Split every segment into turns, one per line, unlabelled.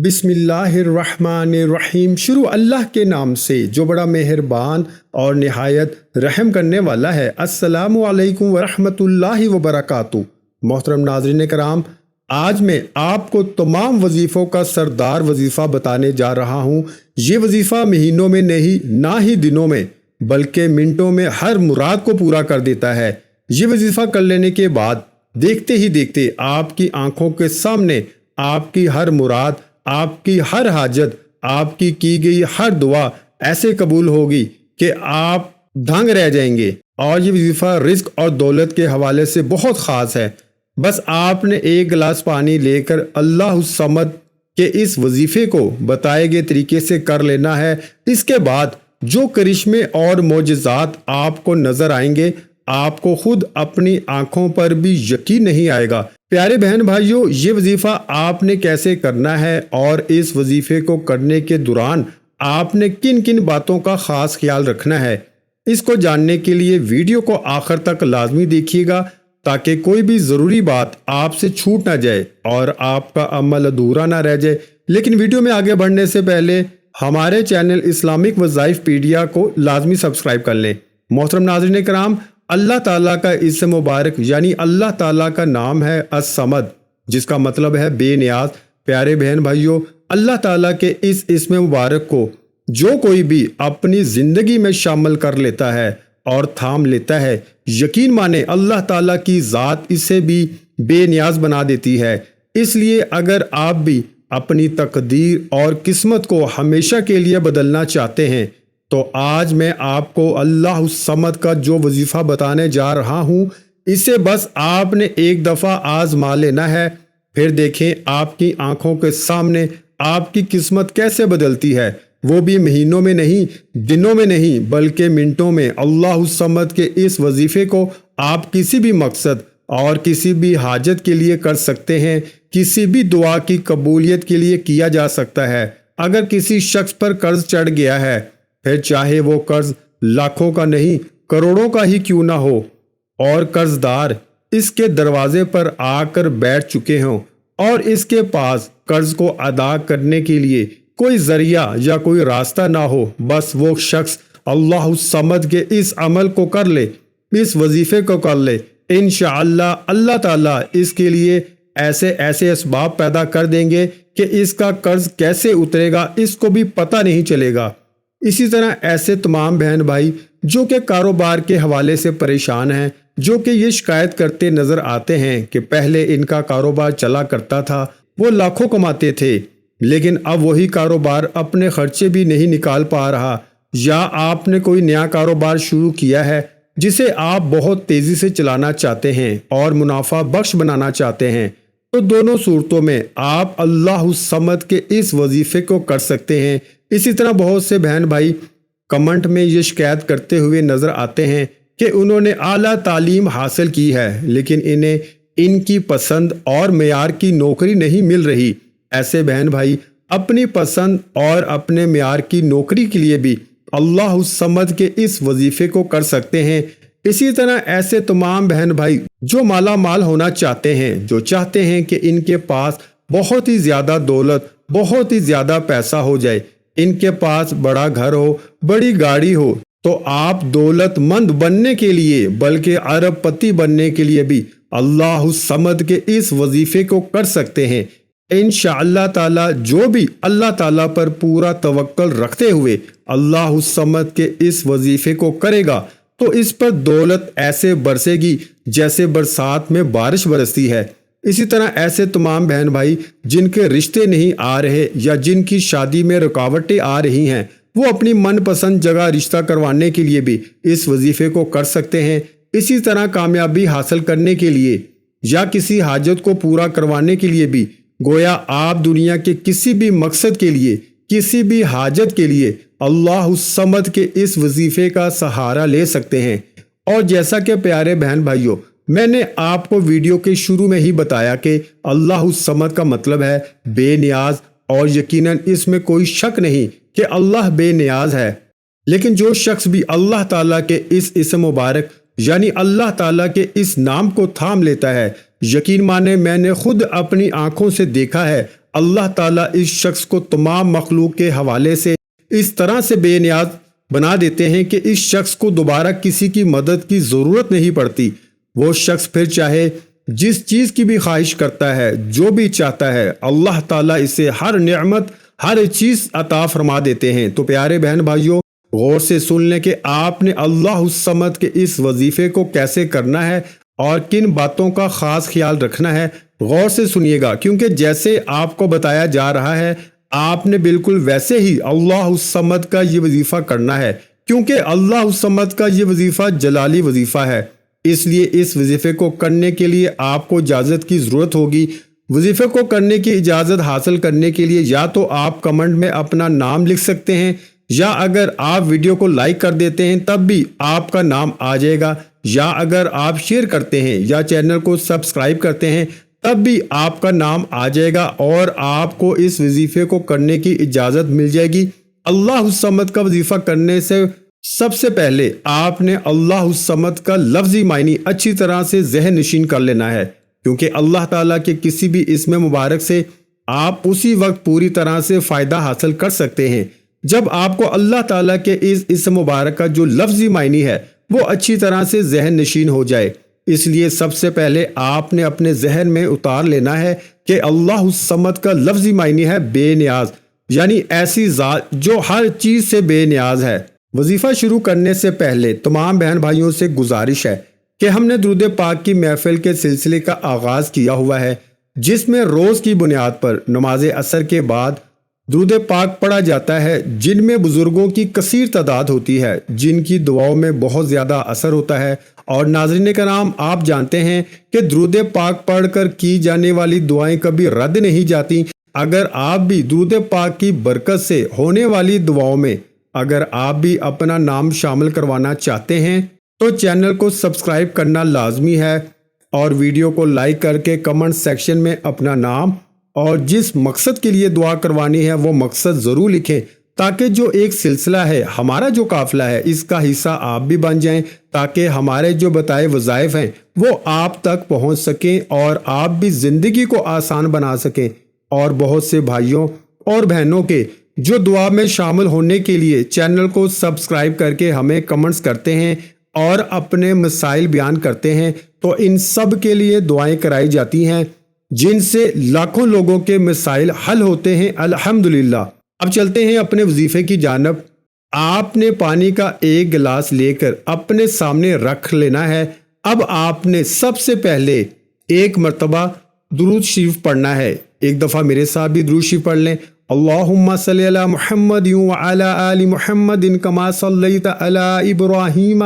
بسم اللہ الرحمن الرحیم۔ شروع اللہ کے نام سے جو بڑا مہربان اور نہایت رحم کرنے والا ہے۔ السلام علیکم ورحمۃ اللہ وبرکاتہ۔ محترم ناظرین کرام، آج میں آپ کو تمام وظیفوں کا سردار وظیفہ بتانے جا رہا ہوں۔ یہ وظیفہ مہینوں میں نہیں، نہ ہی دنوں میں، بلکہ منٹوں میں ہر مراد کو پورا کر دیتا ہے۔ یہ وظیفہ کر لینے کے بعد دیکھتے ہی دیکھتے آپ کی آنکھوں کے سامنے آپ کی ہر مراد، آپ کی ہر حاجت، آپ کی گئی ہر دعا ایسے قبول ہوگی کہ آپ دھنگ رہ جائیں گے۔ اور یہ وظیفہ رزق اور دولت کے حوالے سے بہت خاص ہے۔ بس آپ نے ایک گلاس پانی لے کر اللہ الصمد کے اس وظیفے کو بتائے گئے طریقے سے کر لینا ہے۔ اس کے بعد جو کرشمے اور معجزات آپ کو نظر آئیں گے، آپ کو خود اپنی آنکھوں پر بھی یقین نہیں آئے گا۔ پیارے بہن بھائیوں، یہ وظیفہ آپ نے کیسے کرنا ہے اور اس وظیفے کو کرنے کے دوران آپ نے کن کن باتوں کا خاص خیال رکھنا ہے، اس کو جاننے کے لیے ویڈیو کو آخر تک لازمی دیکھیے گا، تاکہ کوئی بھی ضروری بات آپ سے چھوٹ نہ جائے اور آپ کا عمل ادھورا نہ رہ جائے۔ لیکن ویڈیو میں آگے بڑھنے سے پہلے ہمارے چینل اسلامک وظائف پیڈیا کو لازمی سبسکرائب کر لیں۔ محترم ناظرین کرام، اللہ تعالیٰ کا اسم مبارک یعنی اللہ تعالیٰ کا نام ہے الصمد، جس کا مطلب ہے بے نیاز۔ پیارے بہن بھائیوں، اللہ تعالیٰ کے اس اسم مبارک کو جو کوئی بھی اپنی زندگی میں شامل کر لیتا ہے اور تھام لیتا ہے، یقین مانے اللہ تعالیٰ کی ذات اسے بھی بے نیاز بنا دیتی ہے۔ اس لیے اگر آپ بھی اپنی تقدیر اور قسمت کو ہمیشہ کے لیے بدلنا چاہتے ہیں تو آج میں آپ کو اللہ الصمد کا جو وظیفہ بتانے جا رہا ہوں، اسے بس آپ نے ایک دفعہ آزما لینا ہے، پھر دیکھیں آپ کی آنکھوں کے سامنے آپ کی قسمت کیسے بدلتی ہے، وہ بھی مہینوں میں نہیں، دنوں میں نہیں، بلکہ منٹوں میں۔ اللہ الصمد کے اس وظیفے کو آپ کسی بھی مقصد اور کسی بھی حاجت کے لیے کر سکتے ہیں، کسی بھی دعا کی قبولیت کے لیے کیا جا سکتا ہے۔ اگر کسی شخص پر قرض چڑھ گیا ہے، پھر چاہے وہ قرض لاکھوں کا نہیں، کروڑوں کا ہی کیوں نہ ہو، اور قرض دار اس کے دروازے پر آ کر بیٹھ چکے ہوں اور اس کے پاس قرض کو ادا کرنے کے لیے کوئی ذریعہ یا کوئی راستہ نہ ہو، بس وہ شخص اللہ الصمد کے اس عمل کو کر لے، اس وظیفے کو کر لے، انشاءاللہ اللہ تعالیٰ اس کے لیے ایسے اسباب پیدا کر دیں گے کہ اس کا قرض کیسے اترے گا اس کو بھی پتہ نہیں چلے گا۔ اسی طرح ایسے تمام بہن بھائی جو کہ کاروبار کے حوالے سے پریشان ہیں، جو کہ یہ شکایت کرتے نظر آتے ہیں کہ پہلے ان کا کاروبار چلا کرتا تھا، وہ لاکھوں کماتے تھے، لیکن اب وہی کاروبار اپنے خرچے بھی نہیں نکال پا رہا، یا آپ نے کوئی نیا کاروبار شروع کیا ہے جسے آپ بہت تیزی سے چلانا چاہتے ہیں اور منافع بخش بنانا چاہتے ہیں، تو دونوں صورتوں میں آپ اللہ الصمد کے اس وظیفے کو کر سکتے ہیں۔ اسی طرح بہت سے بہن بھائی کمنٹ میں یہ شکایت کرتے ہوئے نظر آتے ہیں کہ انہوں نے اعلیٰ تعلیم حاصل کی ہے لیکن انہیں ان کی پسند اور معیار کی نوکری نہیں مل رہی۔ ایسے بہن بھائی اپنی پسند اور اپنے معیار کی نوکری کے لیے بھی اللہ الصمد کے اس وظیفے کو کر سکتے ہیں۔ اسی طرح ایسے تمام بہن بھائی جو مالا مال ہونا چاہتے ہیں، جو چاہتے ہیں کہ ان کے پاس بہت ہی زیادہ دولت، بہت ہی زیادہ پیسہ ہو جائے، ان کے پاس بڑا گھر ہو، بڑی گاڑی ہو، تو آپ دولت مند بننے کے لیے بلکہ ارب پتی بننے کے لیے بھی اللہ الصمد کے اس وظیفے کو کر سکتے ہیں۔ انشاءاللہ تعالی جو بھی اللہ تعالیٰ پر پورا توکل رکھتے ہوئے اللہ الصمد کے اس وظیفے کو کرے گا تو اس پر دولت ایسے برسے گی جیسے برسات میں بارش برستی ہے۔ اسی طرح ایسے تمام بہن بھائی جن کے رشتے نہیں آ رہے یا جن کی شادی میں رکاوٹیں آ رہی ہیں، وہ اپنی من پسند جگہ رشتہ کروانے کے لیے بھی اس وظیفے کو کر سکتے ہیں۔ اسی طرح کامیابی حاصل کرنے کے لیے یا کسی حاجت کو پورا کروانے کے لیے بھی، گویا آپ دنیا کے کسی بھی مقصد کے لیے، کسی بھی حاجت کے لیے اللہ الصمد کے اس وظیفے کا سہارا لے سکتے ہیں۔ اور جیسا کہ پیارے بہن بھائیوں میں نے آپ کو ویڈیو کے شروع میں ہی بتایا کہ اللہ الصمد کا مطلب ہے بے نیاز، اور یقیناً اس میں کوئی شک نہیں کہ اللہ بے نیاز ہے۔ لیکن جو شخص بھی اللہ تعالیٰ کے اس اسم مبارک یعنی اللہ تعالیٰ کے اس نام کو تھام لیتا ہے، یقین مانے میں نے خود اپنی آنکھوں سے دیکھا ہے، اللہ تعالیٰ اس شخص کو تمام مخلوق کے حوالے سے اس طرح سے بے نیاز بنا دیتے ہیں کہ اس شخص کو دوبارہ کسی کی مدد کی ضرورت نہیں پڑتی۔ وہ شخص پھر چاہے جس چیز کی بھی خواہش کرتا ہے، جو بھی چاہتا ہے، اللہ تعالیٰ اسے ہر نعمت، ہر چیز عطا فرما دیتے ہیں۔ تو پیارے بہن بھائیوں، غور سے سن لیں کہ آپ نے اللہ الصمد کے اس وظیفے کو کیسے کرنا ہے اور کن باتوں کا خاص خیال رکھنا ہے۔ غور سے سنیے گا، کیونکہ جیسے آپ کو بتایا جا رہا ہے آپ نے بالکل ویسے ہی اللہ الصمد کا یہ وظیفہ کرنا ہے، کیونکہ اللہ الصمد کا یہ وظیفہ جلالی وظیفہ ہے۔ اس لیے اس وظیفے کو کرنے کے لیے آپ کو اجازت کی ضرورت ہوگی۔ وظیفے کو کرنے کی اجازت حاصل کرنے کے لیے یا تو آپ کمنٹ میں اپنا نام لکھ سکتے ہیں، یا اگر آپ ویڈیو کو لائک کر دیتے ہیں تب بھی آپ کا نام آ جائے گا، یا اگر آپ شیئر کرتے ہیں یا چینل کو سبسکرائب کرتے ہیں تب بھی آپ کا نام آ جائے گا اور آپ کو اس وظیفے کو کرنے کی اجازت مل جائے گی۔ اللہ الصمد کا وظیفہ کرنے سے سب سے پہلے آپ نے اللہ الصمد کا لفظی معنی اچھی طرح سے ذہن نشین کر لینا ہے، کیونکہ اللہ تعالیٰ کے کسی بھی اسم مبارک سے آپ اسی وقت پوری طرح سے فائدہ حاصل کر سکتے ہیں جب آپ کو اللہ تعالیٰ کے اس اسم مبارک کا جو لفظی معنی ہے وہ اچھی طرح سے ذہن نشین ہو جائے۔ اس لیے سب سے پہلے آپ نے اپنے ذہن میں اتار لینا ہے کہ اللہ الصمد کا لفظی معنی ہے بے نیاز، یعنی ایسی ذات جو ہر چیز سے بے نیاز ہے۔ وظیفہ شروع کرنے سے پہلے تمام بہن بھائیوں سے گزارش ہے کہ ہم نے درود پاک کی محفل کے سلسلے کا آغاز کیا ہوا ہے، جس میں روز کی بنیاد پر نماز عصر کے بعد درود پاک پڑھا جاتا ہے، جن میں بزرگوں کی کثیر تعداد ہوتی ہے، جن کی دعاؤں میں بہت زیادہ اثر ہوتا ہے۔ اور ناظرین کرام، آپ جانتے ہیں کہ درود پاک پڑھ کر کی جانے والی دعائیں کبھی رد نہیں جاتی۔ اگر آپ بھی درود پاک کی برکت سے ہونے والی دعاؤں میں اگر آپ بھی اپنا نام شامل کروانا چاہتے ہیں تو چینل کو سبسکرائب کرنا لازمی ہے، اور ویڈیو کو لائک کر کے کمنٹ سیکشن میں اپنا نام اور جس مقصد کے لیے دعا کروانی ہے وہ مقصد ضرور لکھیں، تاکہ جو ایک سلسلہ ہے، ہمارا جو قافلہ ہے، اس کا حصہ آپ بھی بن جائیں، تاکہ ہمارے جو بتائے وظائف ہیں وہ آپ تک پہنچ سکیں اور آپ بھی زندگی کو آسان بنا سکیں۔ اور بہت سے بھائیوں اور بہنوں کے جو دعا میں شامل ہونے کے لیے چینل کو سبسکرائب کر کے ہمیں کمنٹس کرتے ہیں اور اپنے مسائل بیان کرتے ہیں، تو ان سب کے لیے دعائیں کرائی جاتی ہیں، جن سے لاکھوں لوگوں کے مسائل حل ہوتے ہیں الحمدللہ۔ اب چلتے ہیں اپنے وظیفے کی جانب۔ آپ نے پانی کا ایک گلاس لے کر اپنے سامنے رکھ لینا ہے۔ اب آپ نے سب سے پہلے ایک مرتبہ درود شریف پڑھنا ہے۔ ایک دفعہ میرے ساتھ بھی درود شریف پڑھ لیں۔ اللہم صلی علی محمد وعلی آل محمد کما صلیت علی ابراہیم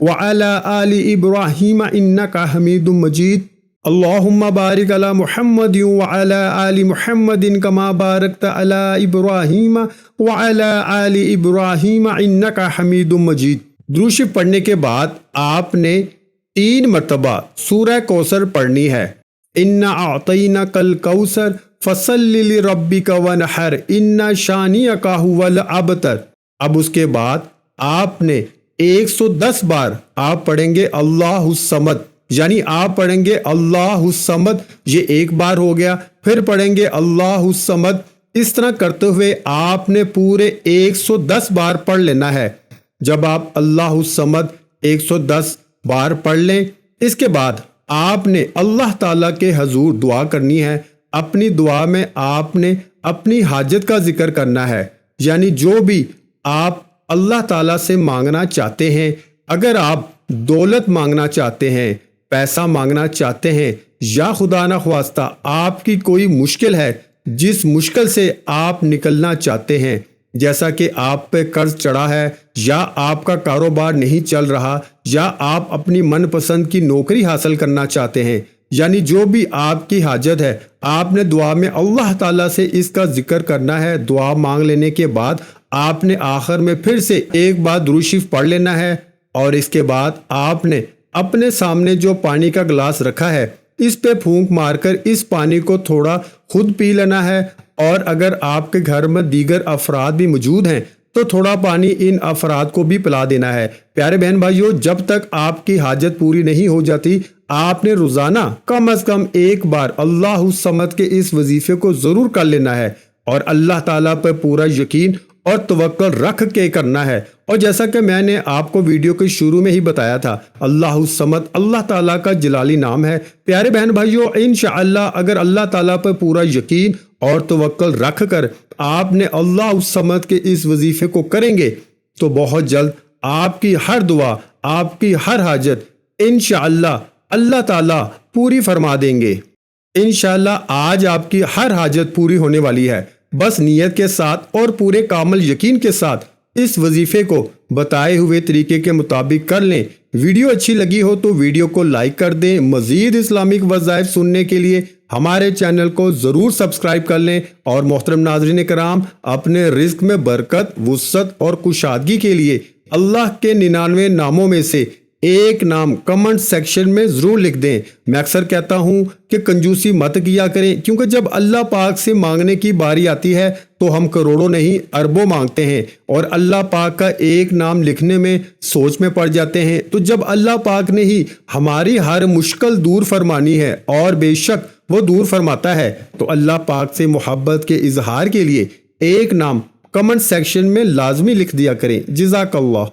وعلی آل ابراہیم انکا حمید مجید۔ اللہم بارک علی محمد وعلی آل محمد کما بارکت علی ابراہیم وعلی آل ابراہیم انکا حمید مجید۔ درود شریف پڑھنے کے بعد آپ نے 3 مرتبہ سورہ کوثر پڑھنی ہے۔ انا اعطیناک الکوثر فصلی لربک ونحر ان شانئک ھو الابتر۔ اب اس کے بعد آپ نے 110 بار آپ پڑھیں گے اللہ الصمد، یعنی آپ پڑھیں گے اللہ الصمد، یہ ایک بار ہو گیا، پھر پڑھیں گے اللہ الصمد۔ اس طرح کرتے ہوئے آپ نے پورے 110 بار پڑھ لینا ہے۔ جب آپ اللہ الصمد 110 بار پڑھ لیں، اس کے بعد آپ نے اللہ تعالیٰ کے حضور دعا کرنی ہے۔ اپنی دعا میں آپ نے اپنی حاجت کا ذکر کرنا ہے، یعنی جو بھی آپ اللہ تعالیٰ سے مانگنا چاہتے ہیں۔ اگر آپ دولت مانگنا چاہتے ہیں، پیسہ مانگنا چاہتے ہیں، یا خدا نخواستہ آپ کی کوئی مشکل ہے جس مشکل سے آپ نکلنا چاہتے ہیں، جیسا کہ آپ پہ قرض چڑھا ہے، یا آپ کا کاروبار نہیں چل رہا، یا آپ اپنی من پسند کی نوکری حاصل کرنا چاہتے ہیں، یعنی جو بھی آپ کی حاجت ہے، آپ نے دعا میں اللہ تعالیٰ سے اس کا ذکر کرنا ہے۔ دعا مانگ لینے کے بعد آپ نے آخر میں پھر سے ایک بار درود شریف پڑھ لینا ہے، اور اس کے بعد آپ نے اپنے سامنے جو پانی کا گلاس رکھا ہے اس پہ پھونک مار کر اس پانی کو تھوڑا خود پی لینا ہے، اور اگر آپ کے گھر میں دیگر افراد بھی موجود ہیں تو تھوڑا پانی ان افراد کو بھی پلا دینا ہے۔ پیارے بہن بھائیوں، جب تک آپ کی حاجت پوری نہیں ہو جاتی آپ نے روزانہ کم از کم ایک بار اللہ الصمد کے اس وظیفے کو ضرور کر لینا ہے، اور اللہ تعالیٰ پر پورا یقین اور توکل رکھ کے کرنا ہے۔ اور جیسا کہ میں نے آپ کو ویڈیو کے شروع میں ہی بتایا تھا، اللہ الصمد اللہ تعالیٰ کا جلالی نام ہے۔ پیارے بہن بھائیوں، انشاءاللہ اگر اللہ تعالیٰ پر پورا یقین اور توکل رکھ کر آپ نے اللہ الصمد کے اس وظیفے کو کریں گے تو بہت جلد آپ کی ہر دعا، آپ کی ہر حاجت انشاءاللہ اللہ تعالیٰ پوری فرما دیں گے۔ انشاءاللہ آج آپ کی ہر حاجت پوری ہونے والی ہے۔ بس نیت کے ساتھ اور پورے کامل یقین کے ساتھ اس وظیفے کو بتائے ہوئے طریقے کے مطابق کر لیں۔ ویڈیو اچھی لگی ہو تو ویڈیو کو لائک کر دیں۔ مزید اسلامک وظائف سننے کے لیے ہمارے چینل کو ضرور سبسکرائب کر لیں، اور محترم ناظرین کرام، اپنے رزق میں برکت، وسعت اور کشادگی کے لیے اللہ کے 99 ناموں میں سے ایک نام کمنٹ سیکشن میں ضرور لکھ دیں۔ میں اکثر کہتا ہوں کہ کنجوسی مت کیا کریں، کیونکہ جب اللہ پاک سے مانگنے کی باری آتی ہے تو ہم کروڑوں نہیں اربوں مانگتے ہیں، اور اللہ پاک کا ایک نام لکھنے میں سوچ میں پڑ جاتے ہیں۔ تو جب اللہ پاک نے ہی ہماری ہر مشکل دور فرمانی ہے، اور بے شک وہ دور فرماتا ہے، تو اللہ پاک سے محبت کے اظہار کے لیے ایک نام کمنٹ سیکشن میں لازمی لکھ دیا کریں۔ جزاک اللہ۔